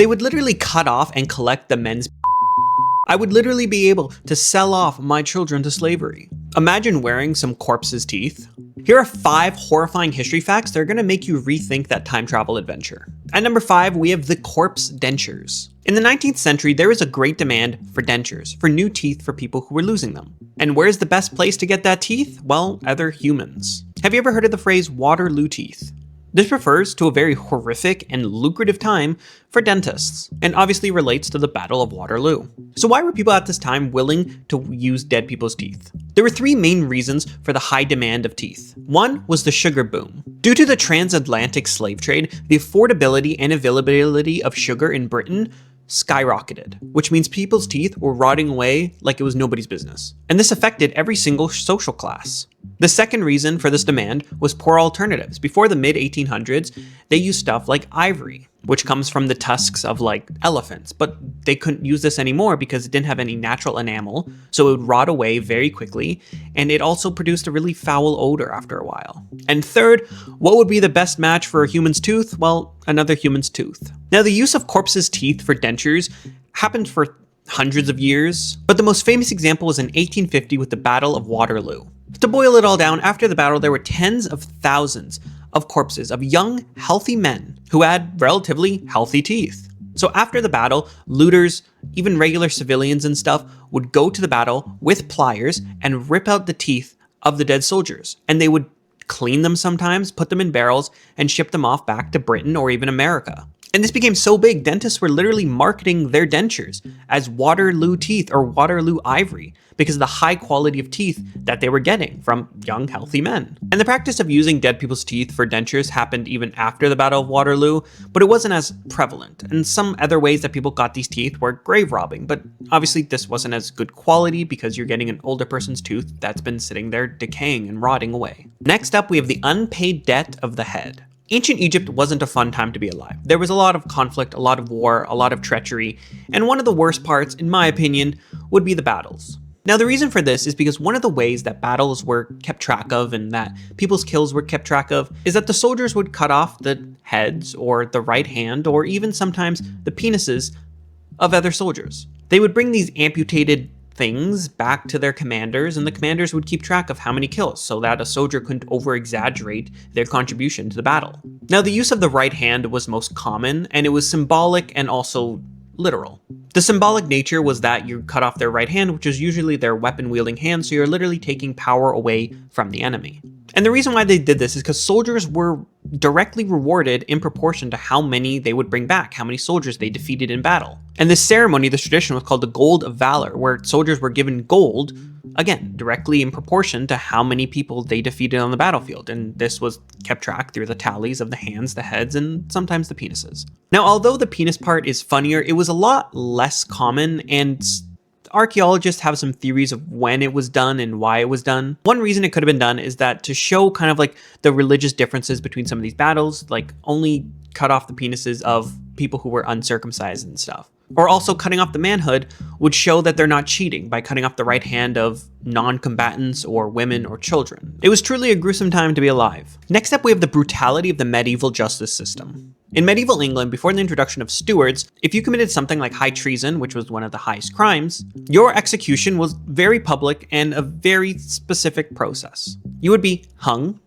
They would literally cut off and collect the men's. I would literally be able to sell off my children to slavery. Imagine wearing some corpse's teeth. Here are 5 horrifying history facts that are going to make you rethink that time travel adventure. At number 5, we have the corpse dentures. In the 19th century, there was a great demand for dentures, for new teeth for people who were losing them. And where's the best place to get that teeth? Well, other humans. Have you ever heard of the phrase Waterloo teeth? This refers to a very horrific and lucrative time for dentists, and obviously relates to the Battle of Waterloo. So why were people at this time willing to use dead people's teeth? There were 3 main reasons for the high demand of teeth. One was the sugar boom. Due to the transatlantic slave trade, the affordability and availability of sugar in Britain skyrocketed, which means people's teeth were rotting away like it was nobody's business. And this affected every single social class. The second reason for this demand was poor alternatives. Before the mid-1800s, they used stuff like ivory, which comes from the tusks of like elephants, but they couldn't use this anymore because it didn't have any natural enamel, so it would rot away very quickly, and it also produced a really foul odor after a while. And third, what would be the best match for a human's tooth? Well, another human's tooth. Now, the use of corpses' teeth for dentures happened for hundreds of years, but the most famous example was in 1850 with the Battle of Waterloo. To boil it all down, after the battle, there were tens of thousands of corpses of young, healthy men who had relatively healthy teeth. So after the battle, looters, even regular civilians and stuff, would go to the battle with pliers and rip out the teeth of the dead soldiers. And they would clean them sometimes, put them in barrels, and ship them off back to Britain or even America. And this became so big, dentists were literally marketing their dentures as Waterloo teeth or Waterloo ivory because of the high quality of teeth that they were getting from young, healthy men. And the practice of using dead people's teeth for dentures happened even after the Battle of Waterloo, but it wasn't as prevalent. And some other ways that people got these teeth were grave robbing, but obviously this wasn't as good quality because you're getting an older person's tooth that's been sitting there decaying and rotting away. Next up, we have the unpaid debt of the head. Ancient Egypt wasn't a fun time to be alive. There was a lot of conflict, a lot of war, a lot of treachery, and one of the worst parts, in my opinion, would be the battles. Now, the reason for this is because one of the ways that battles were kept track of and that people's kills were kept track of is that the soldiers would cut off the heads or the right hand or even sometimes the penises of other soldiers. They would bring these amputated things back to their commanders, and the commanders would keep track of how many kills so that a soldier couldn't over-exaggerate their contribution to the battle. Now, the use of the right hand was most common, and it was symbolic and also literal. The symbolic nature was that you cut off their right hand, which is usually their weapon-wielding hand, so you're literally taking power away from the enemy. And the reason why they did this is because soldiers were directly rewarded in proportion to how many they would bring back, how many soldiers they defeated in battle. And this ceremony, this tradition, was called the Gold of Valor, where soldiers were given gold, again, directly in proportion to how many people they defeated on the battlefield. And this was kept track through the tallies of the hands, the heads, and sometimes the penises. Now, although the penis part is funnier, it was a lot less common, and archaeologists have some theories of when it was done and why it was done. One reason it could have been done is that to show kind of like the religious differences between some of these battles, like only cut off the penises of people who were uncircumcised and stuff. Or also cutting off the manhood would show that they're not cheating by cutting off the right hand of non-combatants or women or children. It was truly a gruesome time to be alive. Next up, we have the brutality of the medieval justice system. In medieval England, before the introduction of stewards, if you committed something like high treason, which was one of the highest crimes, your execution was very public and a very specific process. You would be hung,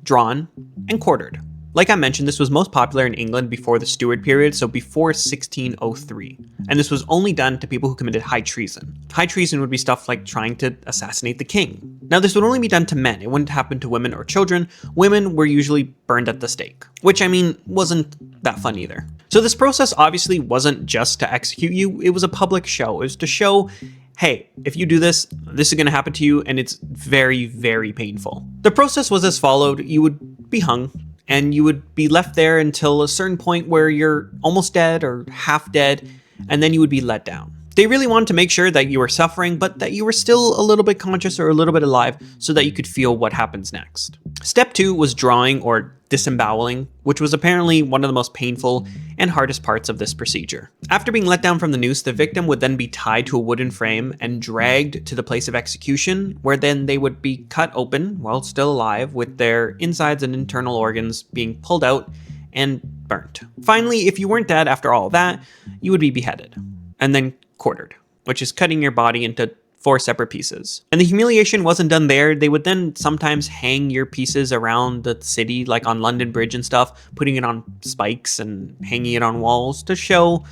drawn, and quartered. Like I mentioned, this was most popular in England before the Stuart period, so before 1603. And this was only done to people who committed high treason. High treason would be stuff like trying to assassinate the king. Now, this would only be done to men. It wouldn't happen to women or children. Women were usually burned at the stake, which, I mean, wasn't that fun either. So this process obviously wasn't just to execute you. It was a public show. It was to show, hey, if you do this, this is going to happen to you, and it's very, very painful. The process was as followed. You would be hung, and you would be left there until a certain point where you're almost dead or half dead, and then you would be let down. They really wanted to make sure that you were suffering, but that you were still a little bit conscious or a little bit alive so that you could feel what happens next. Step 2 was drawing or disemboweling, which was apparently one of the most painful and hardest parts of this procedure. After being let down from the noose, the victim would then be tied to a wooden frame and dragged to the place of execution, where then they would be cut open while still alive, with their insides and internal organs being pulled out and burnt. Finally, if you weren't dead after all that, you would be beheaded and then quartered, which is cutting your body into 4 separate pieces. And the humiliation wasn't done there. They would then sometimes hang your pieces around the city, like on London Bridge and stuff, putting it on spikes and hanging it on walls to show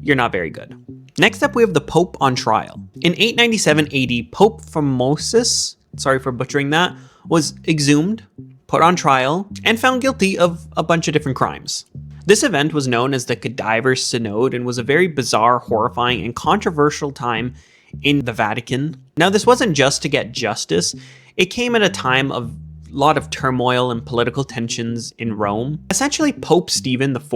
you're not very good. Next up, we have the Pope on trial. In 897 AD, Pope Formosus, sorry for butchering that, was exhumed, put on trial, and found guilty of a bunch of different crimes. This event was known as the Cadaver Synod and was a very bizarre, horrifying, and controversial time in the Vatican. Now, this wasn't just to get justice. It came at a time of a lot of turmoil and political tensions in Rome. Essentially, Pope Stephen IV,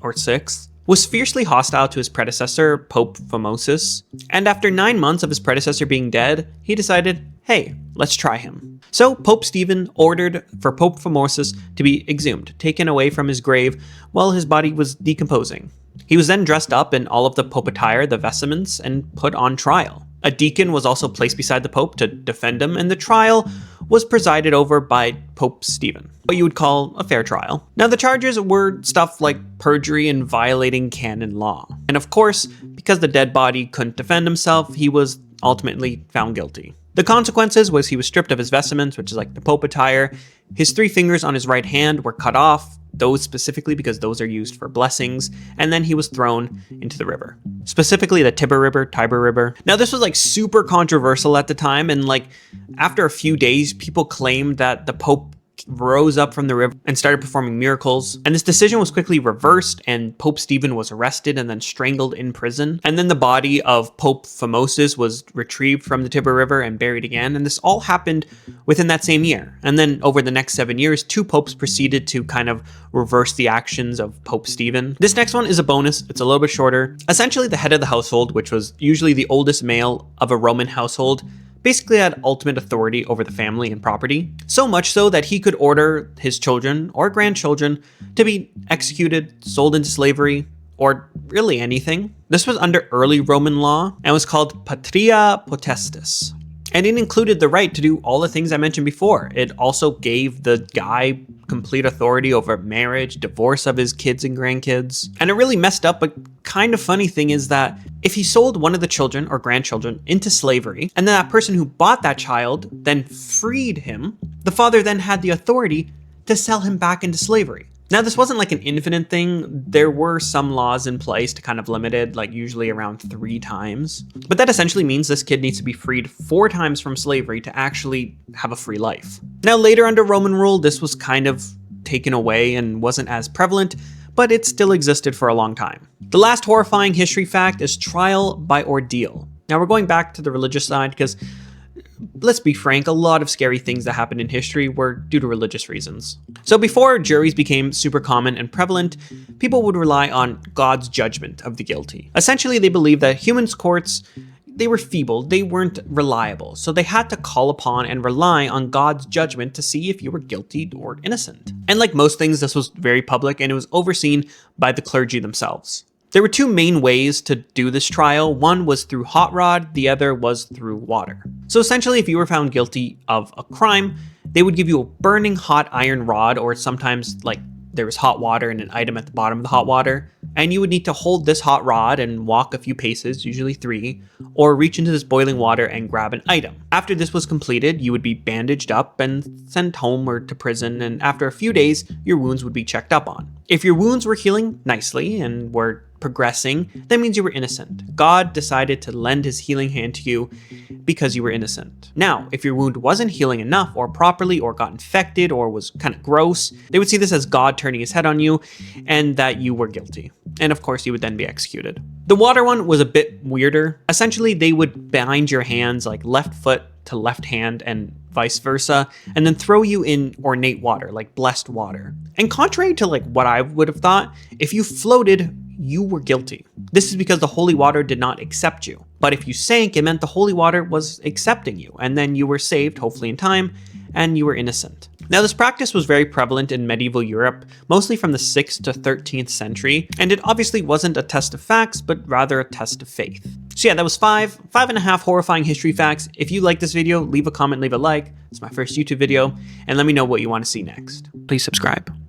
or 6th, was fiercely hostile to his predecessor, Pope Formosus, and after 9 months of his predecessor being dead, he decided, hey, let's try him. So Pope Stephen ordered for Pope Formosus to be exhumed, taken away from his grave while his body was decomposing. He was then dressed up in all of the Pope attire, the vestments, and put on trial. A deacon was also placed beside the Pope to defend him, and the trial was presided over by Pope Stephen, what you would call a fair trial. Now, the charges were stuff like perjury and violating canon law. And of course, because the dead body couldn't defend himself, he was ultimately found guilty. The consequences was he was stripped of his vestments, which is like the Pope attire. His 3 fingers on his right hand were cut off, those specifically because those are used for blessings, and then he was thrown into the river, specifically the Tiber River. Now, this was like super controversial at the time, and like after a few days, people claimed that the Pope rose up from the river and started performing miracles. And this decision was quickly reversed, and Pope Stephen was arrested and then strangled in prison. And then the body of Pope Formosus was retrieved from the Tiber River and buried again. And this all happened within that same year. And then over the next 7 years, 2 popes proceeded to kind of reverse the actions of Pope Stephen. This next one is a bonus. It's a little bit shorter. Essentially, the head of the household, which was usually the oldest male of a Roman household, basically had ultimate authority over the family and property, so much so that he could order his children or grandchildren to be executed, sold into slavery, or really anything. This was under early Roman law and was called patria potestas. And it included the right to do all the things I mentioned before. It also gave the guy complete authority over marriage, divorce of his kids and grandkids. And it really messed up, but kind of funny thing is that if he sold one of the children or grandchildren into slavery, and then that person who bought that child then freed him, the father then had the authority to sell him back into slavery. Now, this wasn't like an infinite thing. There were some laws in place to kind of limit it, like usually around 3 times. But that essentially means this kid needs to be freed 4 times from slavery to actually have a free life. Now, later under Roman rule, this was kind of taken away and wasn't as prevalent, but it still existed for a long time. The last horrifying history fact is trial by ordeal. Now, we're going back to the religious side because, let's be frank, a lot of scary things that happened in history were due to religious reasons. So before juries became super common and prevalent, people would rely on God's judgment of the guilty. Essentially, they believed that humans' courts, they were feeble, they weren't reliable, so they had to call upon and rely on God's judgment to see if you were guilty or innocent. And like most things, this was very public and it was overseen by the clergy themselves. There were 2 main ways to do this trial. One was through hot rod, the other was through water. So essentially, if you were found guilty of a crime, they would give you a burning hot iron rod, or sometimes like there was hot water and an item at the bottom of the hot water, and you would need to hold this hot rod and walk a few paces, usually 3, or reach into this boiling water and grab an item. After this was completed, you would be bandaged up and sent home or to prison, and after a few days, your wounds would be checked up on. If your wounds were healing nicely and were progressing, that means you were innocent. God decided to lend his healing hand to you because you were innocent. Now, if your wound wasn't healing enough or properly or got infected or was kind of gross, they would see this as God turning his head on you and that you were guilty. And of course, you would then be executed. The water one was a bit weirder. Essentially, they would bind your hands like left foot to left hand and vice versa, and then throw you in ornate water, like blessed water. And contrary to like what I would have thought, if you floated, you were guilty. This is because the holy water did not accept you. But if you sank, it meant the holy water was accepting you, and then you were saved, hopefully in time, and you were innocent. Now, this practice was very prevalent in medieval Europe, mostly from the 6th to 13th century, and it obviously wasn't a test of facts, but rather a test of faith. So yeah, that was 5.5 horrifying history facts. If you like this video, leave a comment, leave a like. It's my first YouTube video, and let me know what you want to see next. Please subscribe.